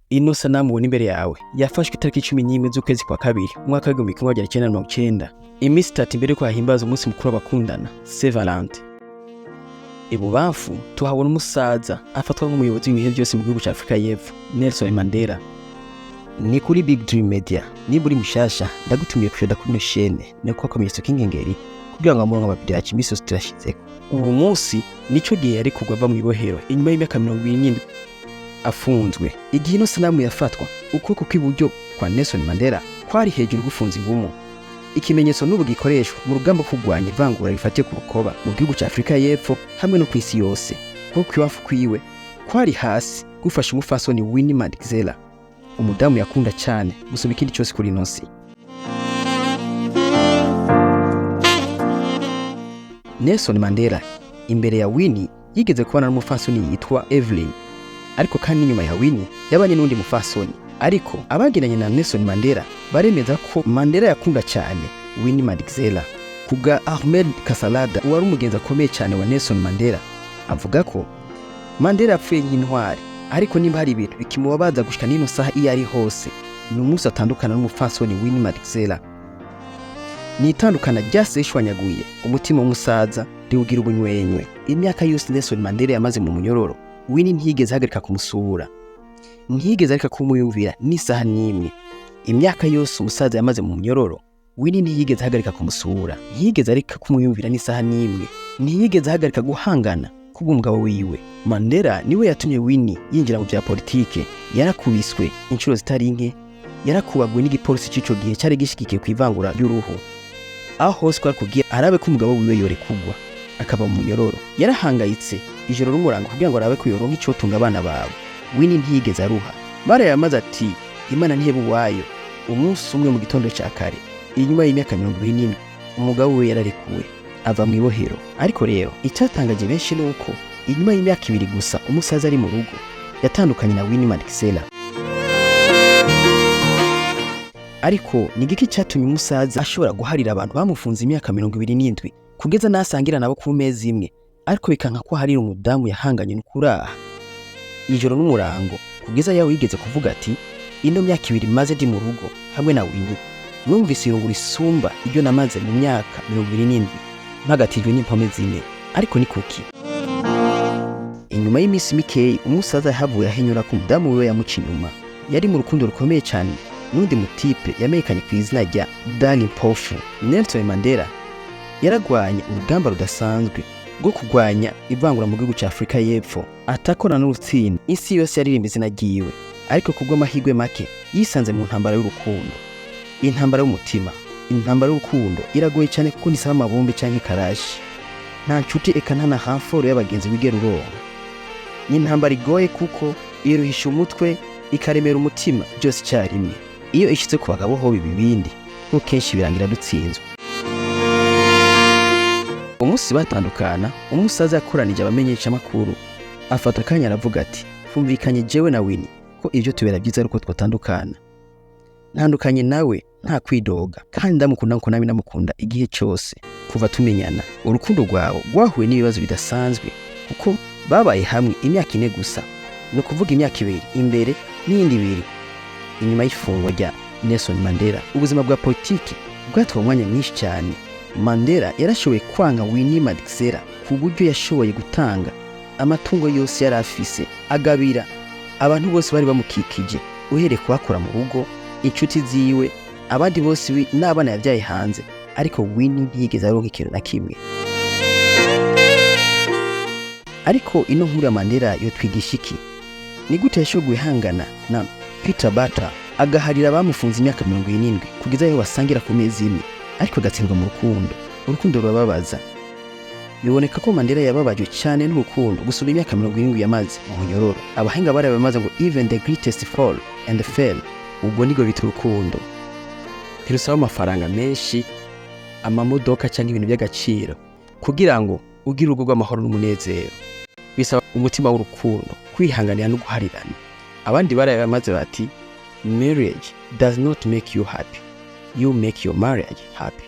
Ino sanamu ubona imbere yawe yafashwe itariki 11 z'ukwezi kwa kabiri umwaka wa 1990, iminsi 3 imbere ko hahimbaza umunsi mukuru w'abakundana Saint Valentin. Ibubamfu tuhabona umusaza afatwa nk'umuyobozi w'ibihe byose mu gihugu cya Afrika y'Epfo, Nelson Mandela. Ni kuri Big Dream Media, niba uri mushasha ndagutumiye kusheda kuri no chaîne niko akomeyeso k'ingengeri kugira ngo amuronka amavideo yacu imisozi turashizeko. Ubu munsi nico gihe yari kugwa ava mu ibohero inyuma y'imyaka 27 afunzwe. Igihe ino sanamu yafatwa, ukuboko kw'iburyo kwa Nelson Mandela kwari hejuru gufunze ingumu, ikimenyetso n'ubu gikoreshwa mu rugamba kugwanya ivangura rifatiye ku rukoba mu gihugu cya Afrika y'Epfo hamwe no kwisi yose. Kuko kwibafu kwiwe kwari hasi gufasha umufasoni Winnie Madikizela, umudamu yakunda cyane gusoma ikindi cyose kuri nosi. Nelson Mandela imbere ya Winnie yigeze kubana n'umufasoni yitwa Evelyn, ariko kandi nyuma ya Winnie yabanye n'undi mufasoni. Ariko abagendanye na Nelson Mandela baremeza ko Mandela yakunda cyane Winnie Madikizela. Kubwa Ahmed Kasalada wari umugenzi akomeye cyane wa Nelson Mandela, avuga ko Mandela yapfuye nk'intwari, ariko nimba hari ibintu bikimubabaza gushika n'ino saha iyo ari hose ni umunsi atandukana n'umufasoni Winnie Madikizela. Ni itandukana ryaseshwanyaguye umutima w'umusaza riwugira ubunywenywe. Imyaka yose Nelson Mandela yamaze mu munyororo, Winnie ntiyigeze hagarika kumusura, ntiyigeze areka kumuyumvira n'isaha n'imwe. Imyaka yose umusaza yamaze mu munyororo, Winnie ntiyigeze hagarika kumusura, ntiyigeze areka kumuyumvira n'isaha n'imwe, ntiyigeze hagarika guhangana kubw'umugabo wiwe. Mandela niwe yatumye Winnie yinjira mu bya politike. Yarakubiswe inshuro zitari nke, yarakubagwe n'igipolisi c'ico gihe cyari gishikikiye kwivangura y'uruhu. Aho hose kwari kugira arabe ko umugabo wiwe yore kugwa akaba mu munyororo. Yarahangayitse ijoro rumuranga kugira ngo arabe ko yoronka ico tunga abana bawe. Winnie ntiyigeze aruha. Barayamaze ati Imana ntihebe wayo. Umunsi umwe mu gitondo cya kare inyuma y'imyaka 27 umugabo we yararekuwe ava mu ibohero. Ariko rero icyatangaje benshi nuko inyuma y'imyaka 2 gusa umusaza ari mu rugo yatandukanye na Winnie Madikizela. Ariko ni giki cyatumye umusaza ashobora guharira abantu bamufunze imyaka 27 kugeza nasangira nabo ku mezi imwe, ariko bikanka ko hari umudamu yahanganye n'ukuraha ijoro n'umurango kugeza yawe yigeze kuvuga ati ino myaka 2 maze ndi mu rugo hamwe na Winnie numvise irungu risumba ibyo namaze mu myaka 27 mpagatijwe n'impome zine. Ariko ni kuki inyuma y'iminsi mikeyi umusaza yahavuye ahenyura ko umudamu wiwe yamuca inyuma. Yari mu rukundo rukomeye cyane n'undi mutipe yamenyekanye ku izina rya Dani Pofu. Nelson Mandela yaragwanya urugamba rudasanzwe rwo kugwanya ivangura mu gihugu cya Afrika y'Epfo, atakora n'urutsinda. Isi yose yaririmba izina ryiwe, ariko kubw'amahirwe make yisanze mu ntambara y'urukundo, intambara y'umutima. Intambara y'urukundo iragoye cyane kuko nisaba amabombe cyangwa ikarashi, nta nshuti eka nta na hamforo y'abagenzi wigera uronka. Ni intambara igoye kuko iruhisha umutwe ikaremera umutima byose icyarimwe. Iyo ishitse ku bagabo ho bibindi ko kenshi birangira dutsinzwe. Umunsi batandukana, umusaza yakoranije abamenyesha makuru afata kanya aravuga ati fumvikanye jewe na Winnie ko ivyo tubera byiza ariko twatandukana. Ntandukanye nawe nta kwidoga, kandi ndamukunda nko nabi namukunda igihe cyose kuva tumenyana. Urukundo rwawe rwahuye n'ibibazo bidasanzwe kuko babaye hamwe imyaka 4 gusa, no kuvuga imyaka 2 imbere n'indi 2 inyuma y'ifungwa rya Nelson Mandela. Ubuzima bwa politiki bwatwaye umwanya mwinshi cyane. Mandela yarashoboye kwanga Winnie Madikizela ku buryo yashoboye gutanga amatungo yose yari afise agabira abantu bose bari bamukikije, uhereye kubakora mu rugo, inshuti ziwe, abandi bose n'abana yabyaye hanze. Ariko Winnie ntiyigeze aronka ikintu na kimwe. Ariko ino nkuru ya Mandela yo twigisha iki? Ni gute yashoboye guhangana na Peter Bata agaharira bamufunze imyaka 27 kugeza aho basangira ku mezi imwe, ariko agatsindwa mu rukundo. Urukundo rurababaza. Biboneka ko Mandela yababajwe cyane n'urukundo gusubira imyaka 27 yamaze mu munyororo. Abahinga bari bamaze ngo even the greatest fall and fell. Ubwo nigo bita urukundo. Birusaba amafaranga menshi, amamodoka cyangwa ibintu by'agaciro kugira ngo ugire urugo rw'amahoro n'umunezero. Bisaba umutima w'urukundo, kwihanganira no guharirana. Abandi bari bamaze bati marriage does not make you happy, you make your marriage happy.